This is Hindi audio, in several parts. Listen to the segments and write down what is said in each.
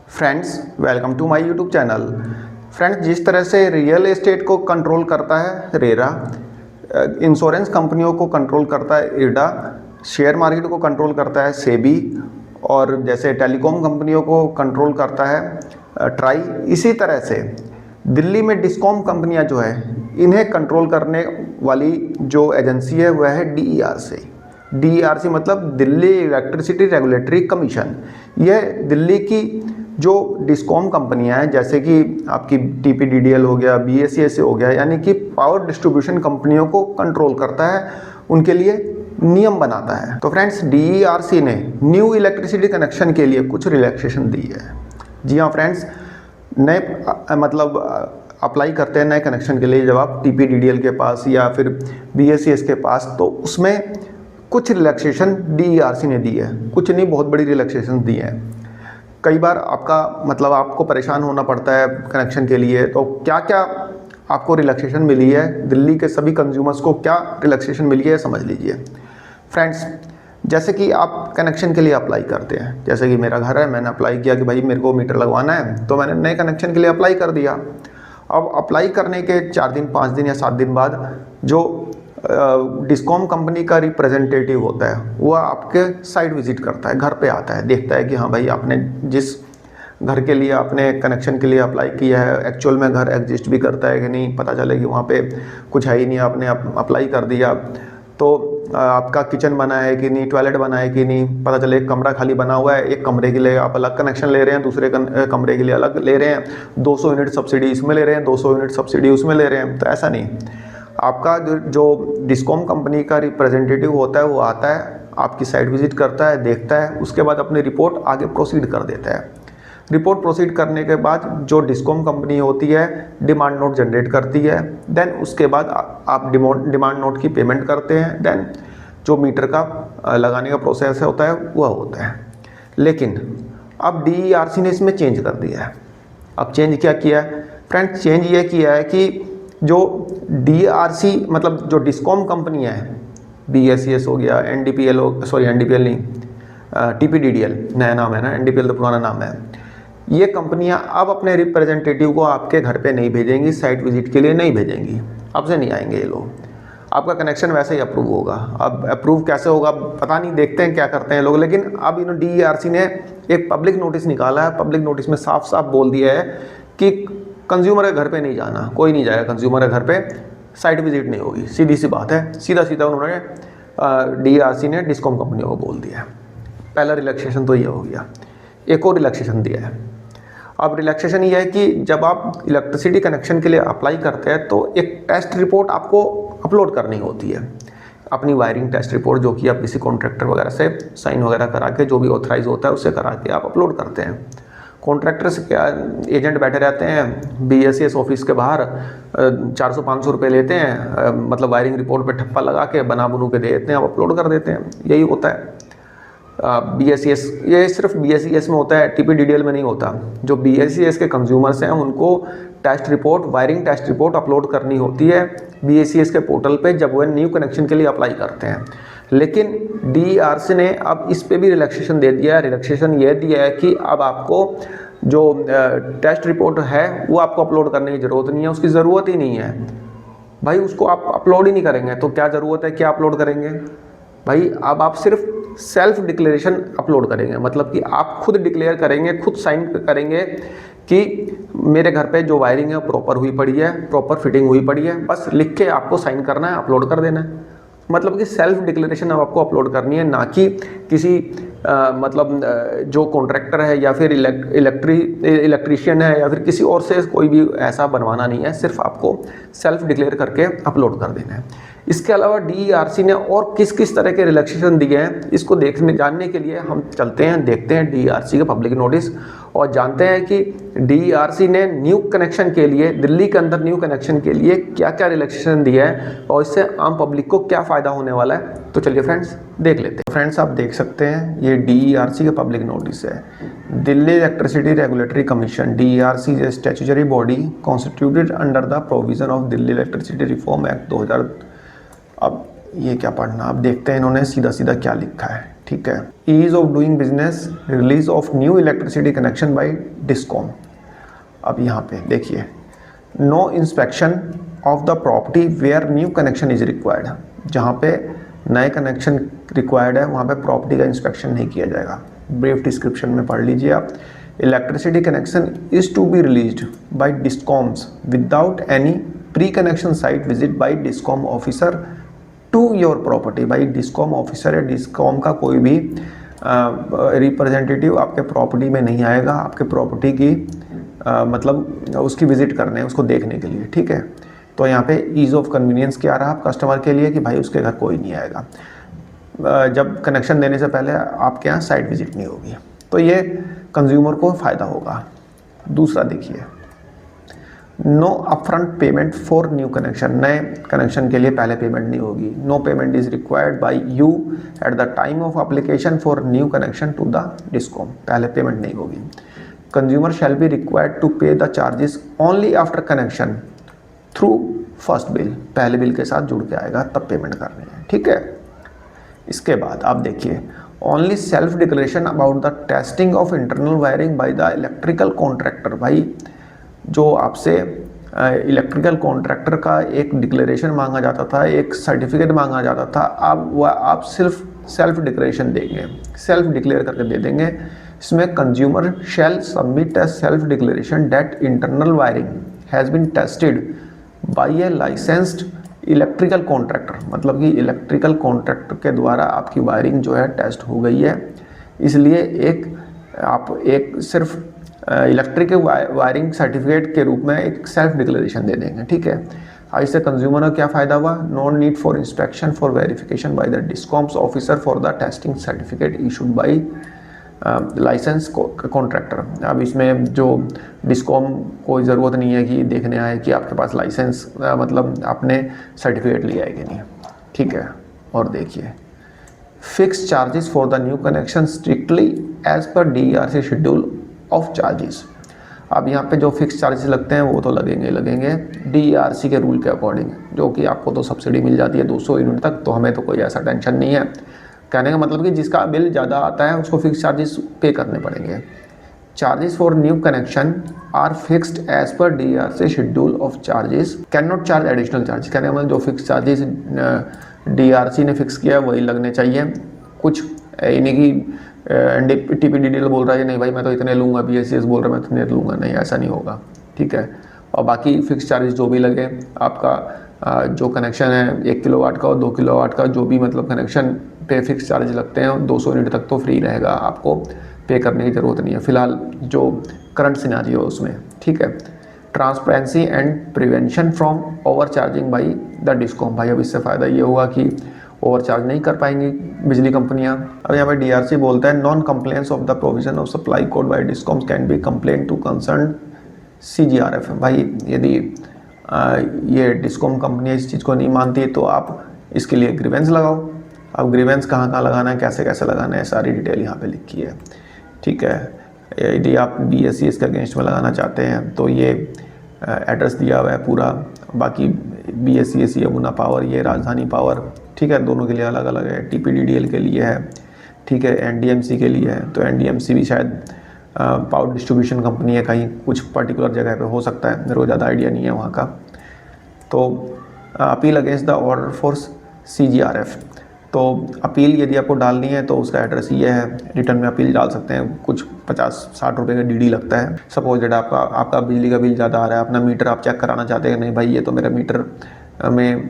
Friends, welcome to my YouTube channel. Friends, जिस तरह से रियल एस्टेट को कंट्रोल करता है रेरा, इंश्योरेंस कंपनियों को कंट्रोल करता है इरडा, शेयर मार्केट को कंट्रोल करता है सेबी, और जैसे टेलीकॉम कंपनियों को कंट्रोल करता है ट्राई, इसी तरह से दिल्ली में डिस्कॉम कंपनियां जो है इन्हें कंट्रोल करने वाली जो एजेंसी है वह है डीईआरसी। डीईआरसी मतलब दिल्ली इलेक्ट्रिसिटी रेगुलेटरी कमीशन। यह दिल्ली की जो डिस्कॉम कंपनियां हैं, जैसे कि आपकी टीपीडीडीएल हो गया, बीएसईएस हो गया, यानी कि पावर डिस्ट्रीब्यूशन कंपनियों को कंट्रोल करता है, उनके लिए नियम बनाता है। तो फ्रेंड्स, डीईआरसी ने न्यू इलेक्ट्रिसिटी कनेक्शन के लिए कुछ रिलैक्सेशन दी है। जी हाँ फ्रेंड्स, नए मतलब अप्लाई करते हैं नए कनेक्शन के लिए जब आप टीपीडीडीएल के पास या फिर बीएसईएस के पास, तो उसमें कुछ रिलैक्सेशन डीईआरसी ने दी है। कुछ नहीं, बहुत बड़ी रिलैक्सेशन दी है। कई बार आपको परेशान होना पड़ता है कनेक्शन के लिए, तो क्या क्या आपको रिलैक्सेशन मिली है, दिल्ली के सभी कंज्यूमर्स को क्या रिलैक्सेशन मिली है, समझ लीजिए। फ्रेंड्स, जैसे कि आप कनेक्शन के लिए अप्लाई करते हैं, जैसे कि मेरा घर है, मैंने अप्लाई किया कि भाई मेरे को मीटर लगवाना है, तो मैंने नए कनेक्शन के लिए अप्लाई कर दिया। अब अप्लाई करने के 4 दिन, 5 दिन या 7 दिन बाद जो डिस्कॉम कंपनी का रिप्रेजेंटेटिव होता है वह आपके साइट विजिट करता है, घर पे आता है, देखता है कि हाँ भाई आपने जिस घर के लिए आपने कनेक्शन के लिए अप्लाई किया है एक्चुअल में घर एग्जिस्ट भी करता है कि नहीं, पता चले कि वहाँ पे कुछ है ही नहीं, आपने अप्लाई कर दिया तो आपका किचन बना है कि नहीं, टॉयलेट बना है कि नहीं, पता चले एक कमरा खाली बना हुआ है, एक कमरे के लिए आप अलग कनेक्शन ले रहे हैं, दूसरे कमरे के लिए अलग ले रहे हैं, 200 यूनिट सब्सिडी इसमें ले रहे हैं, 200 यूनिट सब्सिडी उसमें ले रहे हैं। तो ऐसा नहीं, आपका जो डिस्कॉम कंपनी का रिप्रेजेंटेटिव होता है वो आता है, आपकी साइट विजिट करता है, देखता है, उसके बाद अपनी रिपोर्ट आगे प्रोसीड कर देता है। रिपोर्ट प्रोसीड करने के बाद जो डिस्कॉम कंपनी होती है डिमांड नोट जनरेट करती है, देन उसके बाद आप डिमांड नोट की पेमेंट करते हैं, देन जो मीटर का लगाने का प्रोसेस होता है वह होता है। लेकिन अब डीईआरसी ने इसमें चेंज कर दिया है। अब चेंज क्या किया है फ्रेंड्स? चेंज ये किया है कि जो डीईआरसी मतलब जो डिस्कॉम कंपनियां हैं, बीएसईएस हो गया, एनडीपीएल एनडीपीएल नहीं, टीपीडीडीएल नया नाम है ना, एनडीपीएल तो पुराना नाम है। ये कंपनियां अब अपने रिप्रेजेंटेटिव को आपके घर पे नहीं भेजेंगी, साइट विजिट के लिए नहीं भेजेंगी, अब से नहीं आएंगे ये लोग। आपका कनेक्शन वैसे ही अप्रूव होगा। अब अप्रूव कैसे होगा पता नहीं, देखते हैं क्या करते हैं लोग। लेकिन अब डीईआरसी ने एक पब्लिक नोटिस निकाला है। पब्लिक नोटिस में साफ साफ बोल दिया है कि कंज्यूमर के घर पे नहीं जाना, कोई नहीं जाएगा कंज्यूमर के घर पे, साइट विजिट नहीं होगी। सीधी सी बात है, सीधा सीधा उन्होंने डीईआरसी ने डिस्कॉम कंपनियों को बोल दिया है। पहला रिलैक्सेशन तो ये हो गया। एक और रिलैक्सेशन दिया है। अब रिलैक्सेशन ये है कि जब आप इलेक्ट्रिसिटी कनेक्शन के लिए अप्लाई करते हैं तो एक टेस्ट रिपोर्ट आपको अपलोड करनी होती है, अपनी वायरिंग टेस्ट रिपोर्ट, जो कि आप किसी कॉन्ट्रैक्टर वगैरह से साइन वगैरह करा के, जो भी ऑथराइज होता है उससे करा के आप अपलोड करते हैं। कॉन्ट्रैक्टर से क्या, एजेंट बैठे रहते हैं बीएसईएस ऑफिस के बाहर, 400-500 रुपये लेते हैं, मतलब वायरिंग रिपोर्ट पे ठप्पा लगा के बना बनू के दे देते हैं, आप अपलोड कर देते हैं। यही होता है बीएसईएस। ये सिर्फ बीएसईएस में होता है, टीपीडीडीएल में नहीं होता। जो बीएसईएस के कंज्यूमर्स हैं उनको test report, wiring test report upload करनी होती है बीएसईएस के पोर्टल पे जब वह न्यू कनेक्शन के लिए अप्लाई करते हैं। लेकिन डीईआरसी ने अब इस पे भी रिलैक्सेशन दे दिया है। रिलैक्सेशन ये दिया है कि अब आपको जो टेस्ट रिपोर्ट है वो आपको अपलोड करने की ज़रूरत नहीं है, उसकी ज़रूरत ही नहीं है भाई। उसको आप अपलोड ही नहीं करेंगे तो क्या ज़रूरत है, क्या अपलोड करेंगे भाई? अब आप सिर्फ सेल्फ डिक्लेरेशन अपलोड करेंगे, मतलब कि आप खुद डिक्लेयर करेंगे, खुद साइन करेंगे कि मेरे घर पे जो वायरिंग है प्रॉपर हुई पड़ी है, प्रॉपर फिटिंग हुई पड़ी है, बस लिख के आपको साइन करना है, अपलोड कर देना है। मतलब कि सेल्फ डिक्लेरेशन अब आपको अपलोड करनी है, ना कि किसी जो कॉन्ट्रैक्टर है या फिर इलेक्ट्रीशियन है या फिर किसी और से कोई भी ऐसा बनवाना नहीं है, सिर्फ आपको सेल्फ डिक्लेयर करके अपलोड कर देना है। इसके अलावा डीईआरसी ने और किस किस तरह के रिलैक्सेशन दिए हैं, इसको जानने के लिए हम चलते हैं, देखते हैं डीईआरसी के पब्लिक नोटिस और जानते हैं कि डीईआरसी ने न्यू कनेक्शन के लिए, दिल्ली के अंदर न्यू कनेक्शन के लिए क्या क्या रिलैक्सेशन दिया है और इससे आम पब्लिक को क्या फ़ायदा होने वाला है। तो चलिए फ्रेंड्स देख लेते हैं। फ्रेंड्स, आप देख सकते हैं ये डीईआरसी का पब्लिक नोटिस है। Delhi electricity regulatory commission, DERC is a statutory body constituted under the provision of Delhi electricity reform act 2000। अब ये क्या पढ़ना, अब देखते हैं इन्होंने सीधा सीधा क्या लिखा है। ठीक है। Ease of doing business, release of new electricity connection by discom. अब यहाँ पे देखिए, no inspection of the property where new connection is required. जहाँ पे नए कनेक्शन रिक्वायर्ड है वहाँ पे प्रॉपर्टी का इंस्पेक्शन नहीं किया जाएगा। ब्रीफ डिस्क्रिप्शन में पढ़ लीजिए आप। Electricity connection is to be released by discoms without any pre connection site visit by discom officer to your property. भाई डिस्कॉम ऑफिसर या डिस्कॉम का कोई भी रिप्रेजेंटेटिव आपके प्रॉपर्टी में नहीं आएगा, आपके प्रॉपर्टी की मतलब उसकी विजिट करने, उसको देखने के लिए, ठीक है। तो यहाँ पे ईज़ ऑफ कन्वीनियंस क्या रहा कस्टमर के लिए कि भाई उसके घर कोई नहीं आएगा। जब कनेक्शन देने से पहले आपके यहाँ साइट विजिट नहीं होगी, तो ये कंज्यूमर को फ़ायदा होगा। दूसरा देखिए, no upfront payment for new connection. नए कनेक्शन के लिए पहले पेमेंट नहीं होगी। No payment is required by you at the time of application for new connection to the discom. पहले पेमेंट नहीं होगी। Consumer shall be required to pay the charges only after connection through first bill. पहले बिल के साथ जुड़ के आएगा तब पेमेंट करनी है, ठीक है। इसके बाद आप देखिए, only self declaration about the testing of internal wiring by the electrical contractor. भाई जो आपसे इलेक्ट्रिकल कॉन्ट्रैक्टर का एक डिक्लेरेशन मांगा जाता था, एक सर्टिफिकेट मांगा जाता था, अब वह आप सिर्फ सेल्फ डिक्लेरेशन देंगे, सेल्फ डिक्लेयर करके दे देंगे। इसमें consumer shall submit a self declaration that internal wiring has been tested by a licensed electrical contractor. मतलब कि इलेक्ट्रिकल कॉन्ट्रैक्टर के द्वारा आपकी वायरिंग जो है टेस्ट हो गई है, इसलिए आप एक सिर्फ इलेक्ट्रिकल वायरिंग सर्टिफिकेट के रूप में एक सेल्फ डिक्लेरेशन दे देंगे, ठीक है। इससे कंज्यूमर को क्या फ़ायदा हुआ? No need for inspection for verification by the discoms officer for the testing certificate issued by license contractor. अब इसमें जो डिस्कॉम कोई ज़रूरत नहीं है कि देखने आए कि आपके पास लाइसेंस मतलब आपने सर्टिफिकेट लिया है कि नहीं, ठीक है। और देखिए, fix charges for the new connection strictly as per DERC schedule of charges. अब यहाँ पे जो फिक्स चार्जेस लगते हैं वो तो लगेंगे DERC के रूल के अकॉर्डिंग, जो कि आपको तो सब्सिडी मिल जाती है 200 यूनिट तक, तो हमें तो कोई ऐसा टेंशन नहीं है। कहने का मतलब कि जिसका बिल ज़्यादा आता है उसको फिक्स चार्जेस पे करने पड़ेंगे। Charges for new connection are fixed as per DERC schedule of charges, can not charge additional charge. कहने का मतलब जो फिक्स चार्जेस DERC ने फिक्स किया वही लगने चाहिए। कुछ इन्हीं की TPDDL बोल रहा है नहीं भाई मैं तो इतने लूँगा, BSES बोल रहा है मैं इतने लूँगा, नहीं ऐसा नहीं होगा, ठीक है। और बाकी फिक्स चार्जेस जो भी लगे आपका जो कनेक्शन है 1 किलोवाट का और 2 किलोवाट का, जो भी मतलब कनेक्शन पे फिक्स चार्ज लगते हैं 200 यूनिट तक तो फ्री रहेगा, आपको पे करने की ज़रूरत नहीं है फिलहाल जो करंट सिनेरियो है उसमें, ठीक है। Transparency and prevention from over charging by the discom. भाई अब इससे फ़ायदा ये होगा कि ओवर चार्ज नहीं कर पाएंगी बिजली कंपनियां। अब यहाँ पे DRC बोलता है non compliance of the provision of supply code by discoms can be complain to concern CGRF। भाई यदि ये डिस्कॉम कंपनी इस चीज़ को नहीं मानती तो आप इसके लिए ग्रीवेंस लगाओ। अब ग्रीवेंस कहाँ कहाँ लगाना है, कैसे कैसे लगाना है, सारी डिटेल यहाँ पे लिखी है, ठीक है। यदि आप BSES के अगेंस्ट में लगाना चाहते हैं तो ये एड्रेस दिया हुआ है पूरा। बाकी BSES यमुना पावर, ये राजधानी पावर, ठीक है, दोनों के लिए अलग अलग है। TPDDL के लिए है, ठीक है, NDMC के लिए है। तो NDMC भी शायद पावर डिस्ट्रीब्यूशन कंपनी है, कहीं कुछ पर्टिकुलर जगह पे हो सकता है, मेरे को ज़्यादा आइडिया नहीं है वहाँ का। तो appeal against the order for CGRF। तो अपील यदि आपको डालनी है तो उसका एड्रेस ये है, रिटर्न में अपील डाल सकते हैं। कुछ 50-60 रुपये का DD लगता है। सपोज डेट आपका बिजली का बिल ज़्यादा आ रहा है, अपना मीटर आप चेक कराना चाहते हैं, नहीं भाई ये तो मेरा मीटर में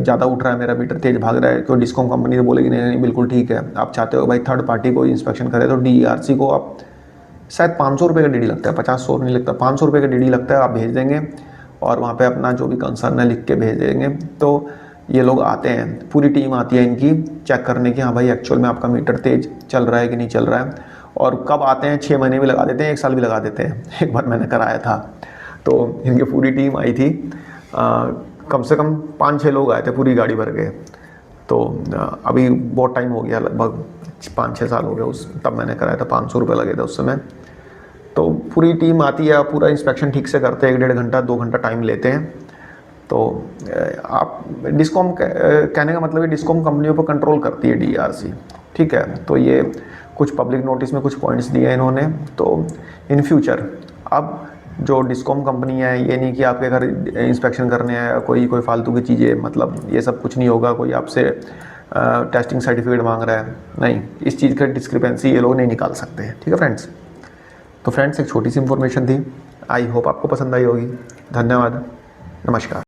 ज़्यादा उठ रहा है, मेरा मीटर तेज़ भाग रहा है, तो डिस्कॉम कंपनी तो बोलेगी नहीं बिल्कुल ठीक है। आप चाहते हो भाई थर्ड पार्टी को इंस्पेक्शन करे तो DERC को आप शायद 500 रुपये का DD लगता है, 50-100 नहीं लगता, 500 रुपये का DD लगता है। आप भेज देंगे और वहाँ पे अपना जो भी कंसर्न है लिख के भेज देंगे। तो ये लोग आते हैं, पूरी टीम आती है इनकी चेक करने की, हाँ भाई एक्चुअल में आपका मीटर तेज़ चल रहा है कि नहीं चल रहा है। और कब आते हैं, 6 महीने भी लगा देते हैं, 1 साल भी लगा देते हैं। एक बार मैंने कराया था तो इनकी पूरी टीम आई थी, कम से कम 5-6 लोग आए थे पूरी गाड़ी भर के। तो अभी बहुत टाइम हो गया, लगभग 5-6 साल हो गए उस तब मैंने कराया था, 500 रुपये लगे थे उस समय। तो पूरी टीम आती है, पूरा इंस्पेक्शन ठीक से करते हैं, 1-1.5 घंटा 2 घंटा टाइम लेते हैं। तो आप डिस्कॉम कहने का मतलब है डिस्कॉम कंपनियों पर कंट्रोल करती है डीआरसी, ठीक है। तो ये कुछ पब्लिक नोटिस में कुछ पॉइंट्स दिए हैं इन्होंने। तो इन फ्यूचर अब जो डिस्कॉम कंपनी है, ये नहीं कि आपके घर इंस्पेक्शन करने आया कोई फालतू की चीज़ें, मतलब ये सब कुछ नहीं होगा। कोई आपसे टेस्टिंग सर्टिफिकेट मांग रहा है, नहीं, इस चीज़ का डिस्क्रिपेंसी ये लोग नहीं निकाल सकते, ठीक है फ्रेंड्स। तो फ्रेंड्स एक छोटी सी इन्फॉर्मेशन थी, आई होप आपको पसंद आई होगी। धन्यवाद, नमस्कार।